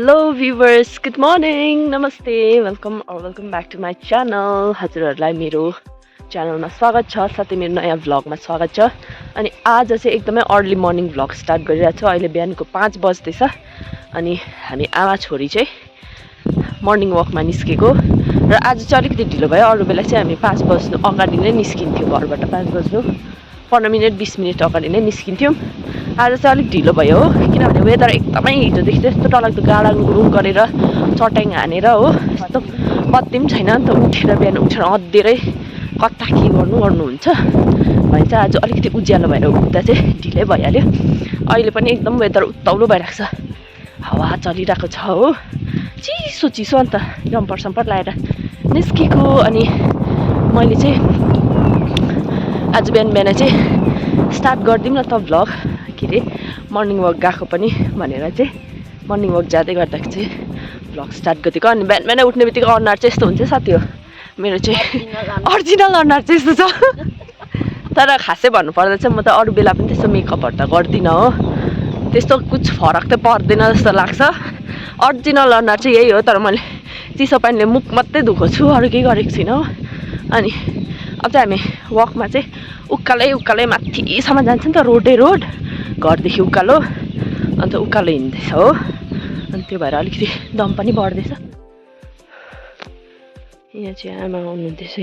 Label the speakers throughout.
Speaker 1: Hello viewers, good morning, namaste, welcome back to my channel. हजुरहरुलाई मेरो च्यानलमा स्वागत छ साथै मेरो नयाँ भ्लगमा स्वागत छ। अनि आज चाहिँ एकदमै अर्ली मर्निङ भ्लग स्टार्ट गरिरहेको छु। अहिले बिहानको 5 बज्दैछ अनि हामी आमा छोरी चाहिँ मर्निङ वकमा निस्केको र आज चाहिँ अलिकति ढिलो भयो। अरु बेला चाहिँ हामी 5 बज्नु अगाडि नै निस्किन्थ्यौ घरबाट। 5 बज्नु 15 मिनेट 20 मिनेट अगाडि नै निस्किन्थ्यौं। आज चाहिँ अलिक ढिलो भयो हो, किनभने वेदर एकदमै हिजोदेखि त्यस्तो डरलाग्दो गाडा गुरुङ गरेर चट्याङ हानेर हो, त्यस्तो बत्ती पनि छैन। अन्त बिहान उठेर अध्धिरै कता के गर्नुहुन्छ भने चाहिँ आज अलिकति उज्यालो भएर उठ्दा चाहिँ ढिलै भइहाल्यो। अहिले पनि एकदम वेदर उत्ताउलो भइरहेको छ, हावा चलिरहेको छ हो, चिसो चिसो। अन्त जम्पर सम्पर लाएर निस्केको। अनि मैले चाहिँ आज बिहान चाहिँ स्टार्ट गरिदिउँ न त भ्लग, के अरे मर्निङ वक गएको पनि भनेर चाहिँ मर्निङ वक जाँदै गर्दा चाहिँ भ्लग स्टार्ट गरिदिएको। अनि बिहान उठ्ने बित्तिकै अनुहार चाहिँ यस्तो हुन्छ साथी हो, मेरो चाहिँ अरिजिनल अनुहार चाहिँ यस्तो छ। तर खासै भन्नुपर्दा चाहिँ म त अरू बेला पनि त्यस्तो मेकअपहरू त गर्दिनँ हो, त्यस्तो कुछ फरक त पर्दैन जस्तो लाग्छ। अरिजिनल अनुहार चाहिँ यही हो, तर मैले चिसो पानीले मुख मात्रै धुएको छु, अरू केही गरेको छुइनँ हो। अनि अब चाहिँ हामी वकमा चाहिँ उकालै माथिसम्म जान्छ नि त, रोड घरदेखि उकालो, अन्त उकालो हिँड्दैछ हो। अनि त्यो भएर अलिकति दम पनि बढ्दैछ। यहाँ चाहिँ आमा आउनुहुँदैछ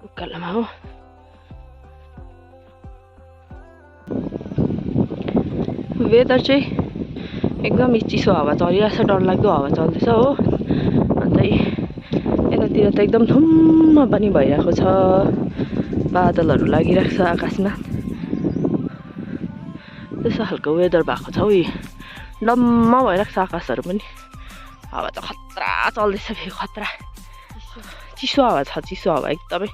Speaker 1: उकालोमा हो। वेदर चाहिँ एकदमै चिसो हावा चलिरहेछ, डरलाग्दो हावा चल्दैछ हो। अन्त यतातिर त एकदम धुम्म पनि भइरहेको छ, बादलहरू लागिरहेको छ आकाशमा, त्यस्तो खालको वेदर भएको छ हौ। डम्म भइरहेको छ आकाशहरू पनि, हावा त खतरा चल्दैछ, फेरि खतरा चिसो हावा छ, चिसो हावा एकदमै।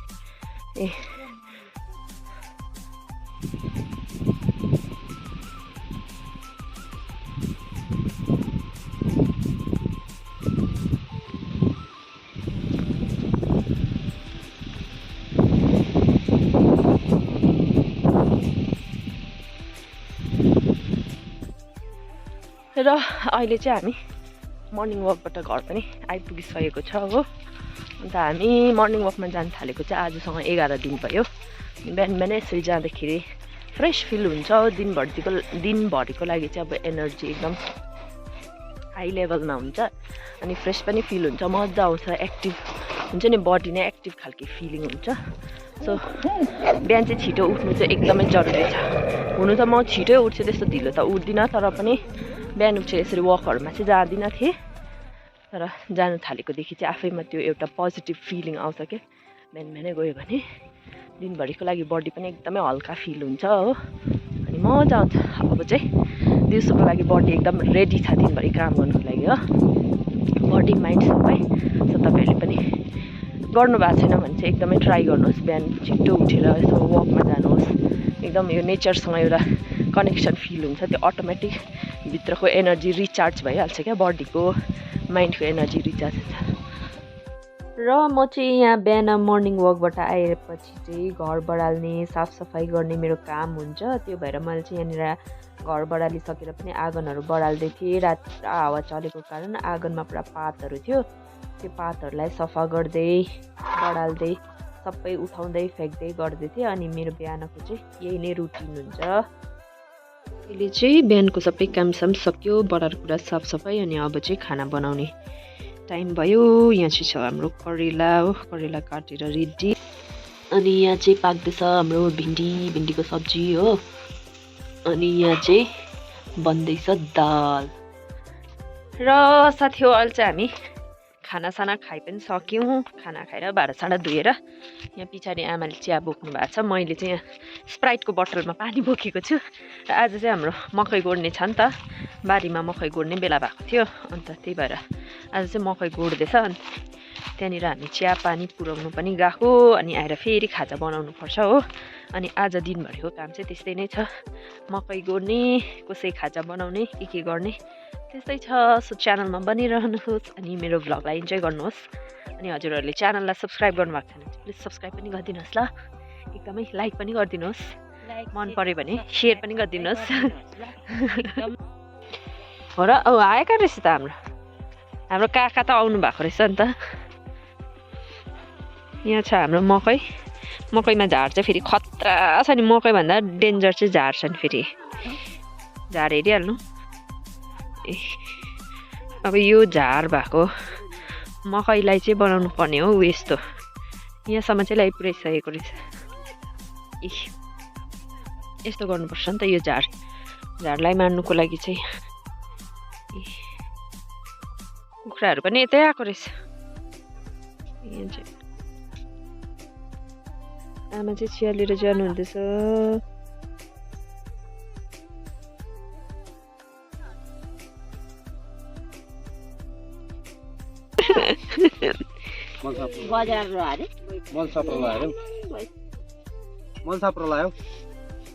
Speaker 1: र अहिले चाहिँ हामी मर्निङ वकबाट घर पनि आइपुगिसकेको छ हो। अन्त हामी मर्निङ वकमा जान थालेको चाहिँ आजसँग 11 दिन भयो। बिहान यसरी जाँदाखेरि फ्रेस फिल हुन्छ हो, दिनभरिको लागि चाहिँ अब एनर्जी एकदम हाई लेभलमा हुन्छ अनि फ्रेस पनि फिल हुन्छ, मजा आउँछ, एक्टिभ हुन्छ नि, बडी नै एक्टिभ खालको फिलिङ हुन्छ। सो बिहान चाहिँ छिटो उठ्नु चाहिँ एकदमै जरुरी छ। हुनु त म छिटै उठ्छु, त्यस्तो ढिलो त उठ्दिनँ, तर पनि बिहान उठेर यसरी वकहरूमा चाहिँ जाँदिनँ थिएँ। तर जानु थालेकोदेखि चाहिँ आफैमा त्यो एउटा पोजिटिभ फिलिङ आउँछ क्या, बिहान गयो भने दिनभरिको लागि बडी पनि एकदमै हल्का फिल हुन्छ हो। अनि मजा आउँछ। अब चाहिँ दिउँसोको लागि बडी एकदम रेडी छ दिनभरि काम गर्नुको लागि हो, बडी माइन्ड सबै। सो तपाईँहरूले पनि गर्नु भएको छैन भने चाहिँ एकदमै ट्राई गर्नुहोस्, बिहान छिट्टो उठेर यसो वकमा जानुहोस्। एकदम यो नेचरसँग एउटा कनेक्सन फिल हुन्छ, त्यो अटोमेटिक भित्रको एनर्जी रिचार्ज भइहाल्छ क्या, बडीको माइन्डको एनर्जी रिचार्ज हुन्छ। र म चाहिँ यहाँ बिहान मर्निङ वकबाट आएपछि चाहिँ घर बढाल्ने, साफसफाइ गर्ने मेरो काम हुन्छ। त्यो भएर मैले चाहिँ यहाँनिर घर बढालिसकेर पनि आँगनहरू बढाल्दै थिएँ। राति पुरा हावा चलेको कारण आँगनमा पुरा पातहरू थियो, त्यो पातहरूलाई सफा गर्दै बढाल्दै सबै उठाउँदै फ्याँक्दै गर्दै थिएँ। अनि मेरो बिहानको चाहिँ यही नै रुटिन हुन्छ। अहिले चाहिँ बिहानको सबै कामसाम सक्यो, बढाएर कुरा साफसफाइ, अनि अब चाहिँ खाना बनाउने टाइम भयो। यहाँ चाहिँ छ हाम्रो करेला हो, करेला काटेर रेडी। अनि यहाँ चाहिँ पाक्दैछ हाम्रो भिन्डीको सब्जी हो। अनि यहाँ चाहिँ बन्दैछ दाल। र साथी हो, अहिले चाहिँ हामी खानासाना खाइ पनि सक्यौँ। खाना खाएर भाँडासाँडा धोएर यहाँ पछाडि आमाले चिया बोक्नु भएको छ, मैले चाहिँ यहाँ स्प्राइटको बोतलमा पानी बोकेको छु। र आज चाहिँ हाम्रो मकै गोड्ने छ नि त, बारीमा मकै गोड्ने बेला भएको थियो, अन्त त्यही भएर आज चाहिँ मकै गोड्दैछ। अनि त्यहाँनिर हामी चिया पानी पुर्याउनु पनि गएको, अनि आएर फेरि खाजा बनाउनु पर्छ हो। अनि आज दिनभरिको काम चाहिँ त्यस्तै नै छ, मकै गोड्ने, कसै खाजा बनाउने, के गर्ने त्यस्तै छ। सो च्यानलमा बनिरहनुहोस् अनि मेरो भ्लगलाई इन्जोय गर्नुहोस्। अनि हजुरहरूले च्यानललाई सब्सक्राइब गर्नुभएको छैन भने प्लिज सब्सक्राइब पनि गरिदिनुहोस् ल, एकदमै लाइक पनि गरिदिनुहोस्, मन पऱ्यो भने सेयर पनि गरिदिनुहोस्। भएको र आएका रहेछ त हाम्रो काका त आउनु भएको रहेछ नि त। यहाँ छ हाम्रो मकैमा झार चाहिँ फेरि खतरा छ नि। मकैभन्दा डेन्जर चाहिँ झार छ नि फेरि। झार हेरिहाल्नु। अब यो झार भएको मकैलाई चाहिँ बनाउनु पर्ने हो यस्तो। यहाँसम्म चाहिँ ल्याइपुऱ्याइसकेको रहेछ। यस्तो गर्नुपर्छ नि त यो झारलाई मार्नुको लागि चाहिँ। कुखुराहरू पनि यतै आएको रहेछ। आमा चाहिँ चिया लिएर जानुहुँदैछ।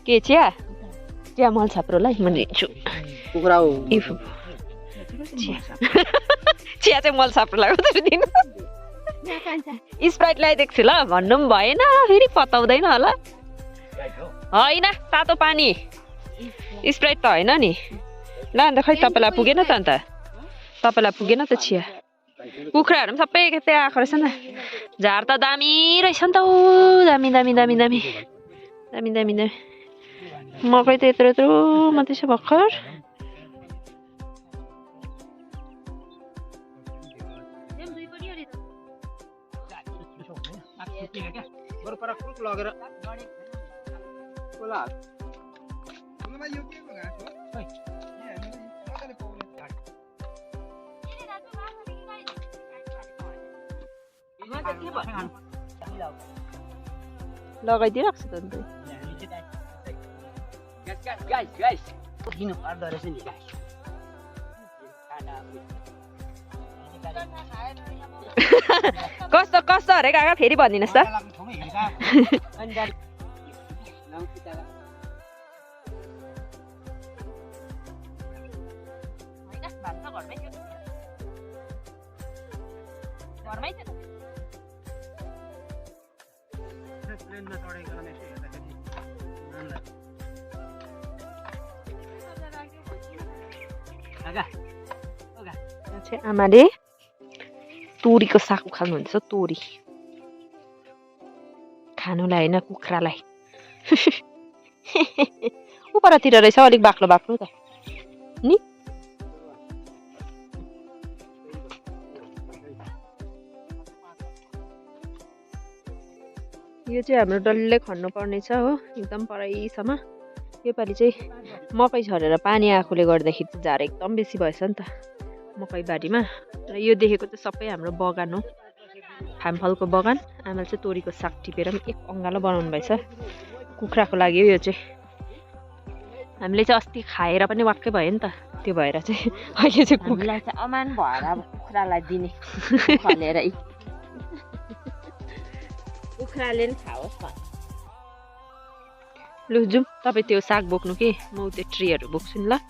Speaker 1: के चिया मल छाप्रोलाई म लिन्छु।
Speaker 2: कुखुरा हो
Speaker 1: चिया चाहिँ मल छाप्रोलाई दिनु। स्प्राइट ल्याइदिएको छु ल, भन्नु पनि भएन फेरि पताउँदैन होला। होइन तातो पानी स्प्राइट त होइन नि। ल अन्त खै तपाईँलाई पुगेन त अन्त? तपाईँलाई पुगेन त चिया? कुखुराहरू पनि सबै त्यहाँ आएको रहेछ नि त। झार त दामी रहेछ नि त। दामी दामी दामी दामी दामी दामी दामी। मकै त यत्रो यत्रो मात्रै छ भर्खर। लगाइदिइरहेको छु त अन्त। कस्तो कस्तो अरे काका फेरि भनिदिनुहोस् त। आमाले तोरीको साग उखाल्नुहुँदैछ। तोरी खानुलाई होइन कुखुरालाई। उपरतिर रहेछ अलिक बाक्लो बाक्लो त नि। यो चाहिँ हाम्रो डल्लै खन्नु पर्ने छ हो, एकदम पराइसम्म। योपालि चाहिँ मकै झरेर पानी आएकोले गर्दाखेरि चाहिँ झार एकदम बेसी भएछ नि त मकै बारीमा। र यो देखेको चाहिँ सबै हाम्रो बगान हो, फामफलको बगान। आमाले चाहिँ तोरीको साग टिपेर पनि एक अङ्गालो बनाउनु भएछ। कुखुराको लागि हो यो चाहिँ। हामीले चाहिँ अस्ति खाएर पनि वाक्कै भयो नि त, त्यो भएर चाहिँ अहिले चाहिँ कुखुरालाई चाहिँ अमान भएर अब कुखुरालाई दिने खलेर कुखुराले पनि खाओस् न। लु जाउँ, तपाईँ त्यो साग बोक्नु कि म त्यो ट्रीहरू बोक्छु नि ल।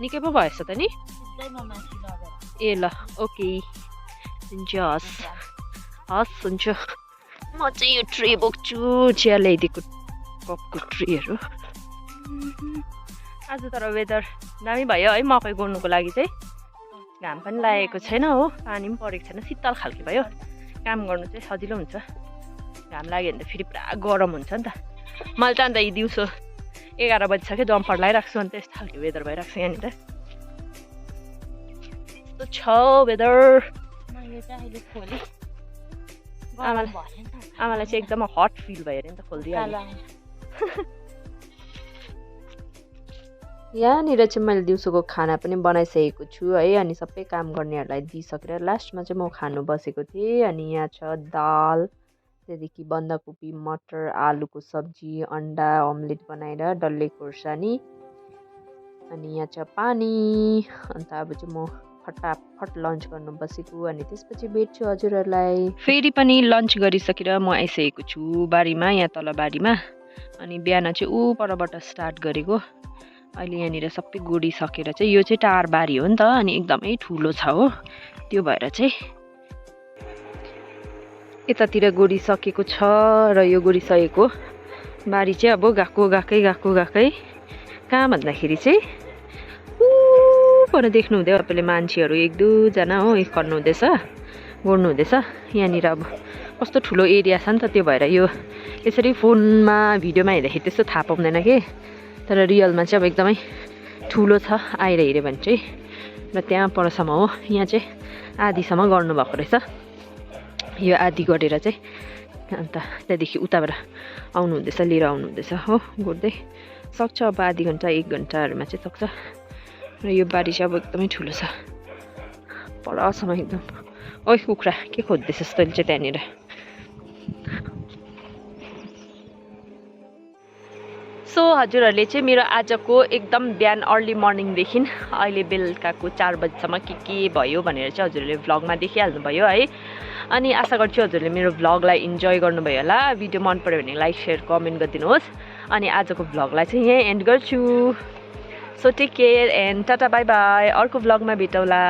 Speaker 1: निकै पो भएछ त नि। ए ल ओके हुन्छ, हस् हुन्छ। म चाहिँ यो ट्रे बोक्छु, चिया ल्याइदिएको कपको ट्रेहरू। आज तर वेदर दामी भयो है मकै गोड्नुको लागि चाहिँ। घाम पनि लागेको छैन हो, पानी पनि परेको छैन, शीतल खालको भयो। काम गर्नु चाहिँ सजिलो हुन्छ। घाम लाग्यो भने त फेरि पुरा गरम हुन्छ नि त। मैले त अन्त दिउँसो 11 बजिसक्यो जम्पर लगाइराख्छु, अन्त यस्तो खालको वेदर भइरहेको छ यहाँनिर। यस्तो छ वेदर। आमालाई चाहिँ एकदम हट फिल भयो अरे नि त, खोलिदिइहाल्यो। यहाँनिर चाहिँ मैले दिउँसोको खाना पनि बनाइसकेको छु है। अनि सबै काम गर्नेहरूलाई दिइसकेर लास्टमा चाहिँ म खानु बसेको थिएँ। अनि यहाँ छ दाल, त्यहाँदेखि बन्दाकोपी मटर आलुको सब्जी, अन्डा अमलेट बनाएर डल्ले खोर्सानी, अनि यहाँ छ पानी। अन्त अब चाहिँ म फटाफट लन्च गर्नु बसेको। अनि त्यसपछि भेट्छु हजुरहरूलाई। फेरि पनि लन्च गरिसकेर म आइसकेको छु बारीमा, यहाँ तल बारीमा। अनि बिहान चाहिँ ऊ परबाट स्टार्ट गरेको। अहिले यहाँनिर सबै गोडिसकेर चाहिँ, यो चाहिँ टार बारी हो नि त, अनि एकदमै ठुलो छ हो, त्यो भएर चाहिँ यतातिर गोडिसकेको छ। र यो गोडिसकेको बारी चाहिँ अब गएकै कहाँ भन्दाखेरि चाहिँ पर देख्नु हुँदै तपाईँले मान्छेहरू 1-2 जना हो गर्नु हुँदैछ गोड्नु हुँदैछ यहाँनिर अब कस्तो ठुलो एरिया छ नि त त्यो भएर यो यसरी फोनमा भिडियोमा हेर्दाखेरि त्यस्तो थाहा पाउँदैन के तर रियलमा चाहिँ अब एकदमै ठुलो छ आएर हेऱ्यो भने चाहिँ र त्यहाँ परसम्म हो यहाँ चाहिँ आधीसम्म गर्नुभएको रहेछ यो आधी गरेर चाहिँ अन्त त्यहाँदेखि उताबाट आउनु हुँदैछ लिएर आउनु हुँदैछ हो गोड्दै सक्छ अब आधी घन्टा 1 घन्टाहरूमा चाहिँ सक्छ र यो बारी चाहिँ अब एकदमै ठुलो छ परसम्म एकदम ओइ कुखुरा के खोज्दैछस् तैँले चाहिँ त्यहाँनिर सो हजुरहरूले चाहिँ मेरो आजको एकदम बिहान अर्ली मर्निङदेखि अहिले बेलुकाको 4 बजीसम्म के भयो भनेर चाहिँ हजुरहरूले भ्लगमा देखिहाल्नु भयो है अनि आशा गर्छु हजुरहरूले मेरो भ्लगलाई इन्जोय गर्नुभयो होला भिडियो मन पर्यो भने लाइक शेयर कमेन्ट गरिदिनुहोस् अनि आजको भ्लगलाई चाहिँ यहीँ एन्ड गर्छु so take care and tata bye bye अर्को भ्लगमा भेटौँला